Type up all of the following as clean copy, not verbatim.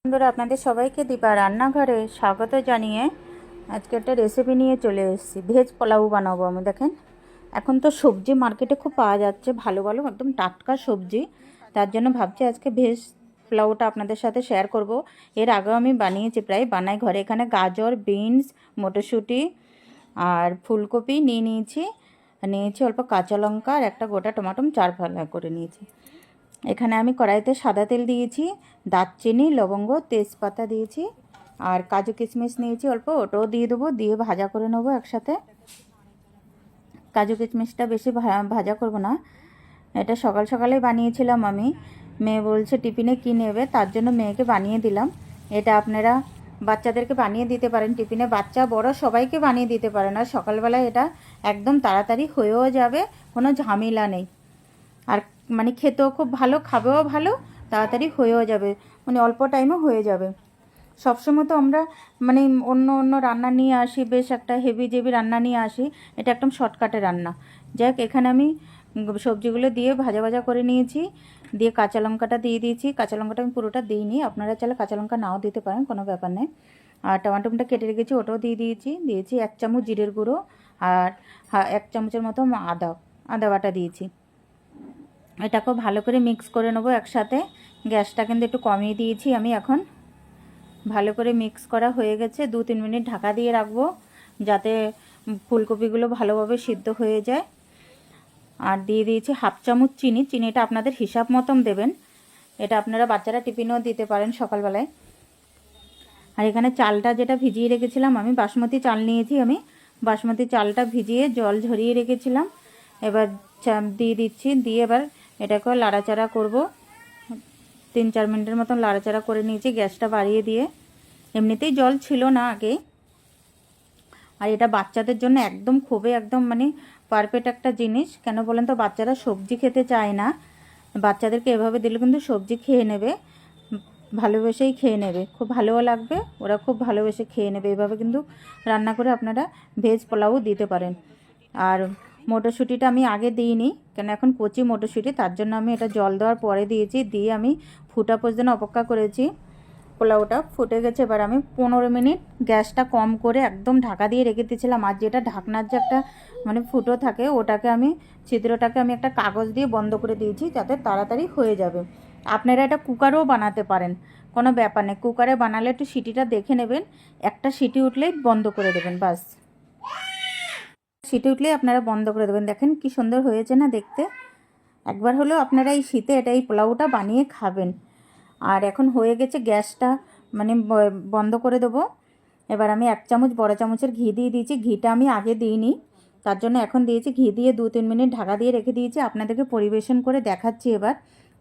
বন্ধুরা, আপনাদের সবাইকে দীপা রান্নাঘরে স্বাগত জানিয়ে আজকে একটা রেসিপি নিয়ে চলে এসেছি। ভেজ পোলাও বানাবো আমি। দেখেন, এখন তো সবজি মার্কেটে খুব পাওয়া যাচ্ছে, ভালো ভালো একদম টাটকা সবজি। তার জন্য ভাবছি আজকে ভেজ পোলাওটা আপনাদের সাথে শেয়ার করব। এর আগেও আমি বানিয়েছি, প্রায় বানাই ঘরে। এখানে গাজর, বিনস, মটরশুঁটি আর ফুলকপি নিয়েছি অল্প কাঁচা লঙ্কা আর একটা গোটা টমেটো 4 ফালা করে নিয়েছি। এখানে আমি কড়াইতে সাদা তেল দিয়েছি, দারচিনি, লবঙ্গ, তেজপাতা দিয়েছি আর কাজু কিশমিশ নিয়েছি অল্প, ওটাও দিয়ে দেবো। দিয়ে ভাজা করে নেবো একসাথে। কাজু কিশমিশটা বেশি ভাজা করব না। এটা সকাল সকালেই বানিয়েছিলাম আমি। মেয়ে বলছে টিফিনে কী নেবে, তার জন্য মেয়েকে বানিয়ে দিলাম। এটা আপনারা বাচ্চাদেরকে বানিয়ে দিতে পারেন টিফিনে, বাচ্চা বড় সবাইকে বানিয়ে দিতে পারেন। আর সকালবেলায় এটা একদম তাড়াতাড়ি হয়েও যাবে, কোনো ঝামেলা নেই। আর মানে খেতেও খুব ভালো, খাবেও ভালো, তাড়াতাড়ি হয়েও যাবে, মানে অল্প টাইমে হয়ে যাবে। সবসময় তো আমরা মানে অন্য অন্য রান্না নিয়ে আসি, বেশ একটা হেভি জেভি রান্না নিয়ে আসি। এটা একদম শর্টকাটে রান্না। যাক, এখানে আমি সবজিগুলো দিয়ে ভাজা ভাজা করে নিয়েছি। দিয়ে কাঁচা লঙ্কাটা দিয়ে দিয়েছি। কাঁচা লঙ্কাটা আমি পুরোটা দিইনি, আপনারা চাইলে কাঁচা লঙ্কা নাও দিতে পারেন, কোনো ব্যাপার নেই। আর টমেটোটা কেটে রেখেছি, ওটাও দিয়ে দিয়েছি 1 চামচ জিরের গুঁড়ো আর 1 চামচের মতো আদা বাটা দিয়েছি। এটাকেও ভালো করে মিক্স করে নেবো একসাথে। গ্যাসটা কিন্তু একটু কমিয়ে দিয়েছি আমি এখন। ভালো করে মিক্স করা হয়ে গেছে। 2-3 মিনিট ঢাকা দিয়ে রাখবো যাতে ফুলকপিগুলো ভালোভাবে সিদ্ধ হয়ে যায়। আর দিয়ে দিয়েছি 1/2 চামচ চিনি। চিনিটা আপনাদের হিসাব মতন দেবেন। এটা আপনারা বাচ্চারা টিফিনেও দিতে পারেন সকালবেলায়। আর এখানে চালটা যেটা ভিজিয়ে রেখেছিলাম, আমি বাসমতি চাল নিয়েছি। আমি বাসমতি চালটা ভিজিয়ে জল ঝরিয়ে রেখেছিলাম। এবার দিয়ে দিচ্ছি। দিয়ে এবার এটাকে লাড়াচাড়া করব। 3-4 মিনিটের মতন লাড়াচাড়া করে নিয়েছি গ্যাসটা বাড়িয়ে দিয়ে। এমনিতেই জল ছিল না আগে। আর এটা বাচ্চাদের জন্য খুবই মানে পারফেক্ট একটা জিনিস। কেন বলেন তো, বাচ্চারা সবজি খেতে চায় না। বাচ্চাদেরকে এভাবে দিলে কিন্তু সবজি খেয়ে নেবে, ভালোবেসেই খেয়ে নেবে, খুব ভালোও লাগবে, ওরা খুব ভালোবেসে খেয়ে নেবে। এভাবে কিন্তু রান্না করে আপনারা ভেজ পোলাও দিতে পারেন। আর মটরশুঁটিটা আমি আগে দিইনি, কেন এখন কচি মটরশুঁটি, তার জন্য আমি এটা জল দেওয়ার পরে দিয়েছি। দিয়ে আমি ফুটা পর্যন্ত অপেক্ষা করেছি। পোলাওটা ফুটে গেছে। এবার আমি 15 মিনিট গ্যাসটা কম করে একদম ঢাকা দিয়ে রেখে দিয়েছিলাম। আর যেটা ঢাকনার যে একটা মানে ফুটো থাকে, ওটাকে আমি ছিদ্রটাকে আমি একটা কাগজ দিয়ে বন্ধ করে দিয়েছি, যাতে তাড়াতাড়ি হয়ে যাবে। আপনারা এটা কুকারেও বানাতে পারেন, কোনো ব্যাপার নেই। কুকারে বানালে একটু সিটিটা দেখে নেবেন, একটা সিটি উঠলেই বন্ধ করে দেবেন, বাস। সিটি উঠলেই আপনারা বন্ধ করে দেবেন। দেখেন কি সুন্দর হয়েছে না দেখতে। একবার হলেও আপনারা এই শীতে এই পোলাওটা বানিয়ে খাবেন। আর এখন হয়ে গেছে, গ্যাসটা মানে বন্ধ করে দেবো। এবার আমি 1 চামচ বড় চামচের ঘি দিয়ে দিয়েছি। ঘিটা আমি আগে দিইনি, তার জন্য এখন দিয়েছি। ঘি দিয়ে 2-3 মিনিট ঢাকা দিয়ে রেখে দিয়েছি। আপনাদেরকে পরিবেশন করে দেখাচ্ছি এবার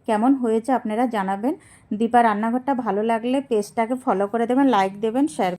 কেমন হয়েছে, আপনারা জানাবেন। দীপা রান্নাঘরটা ভালো লাগলে পেজটাকে ফলো করে দেবেন, লাইক দেবেন, শেয়ার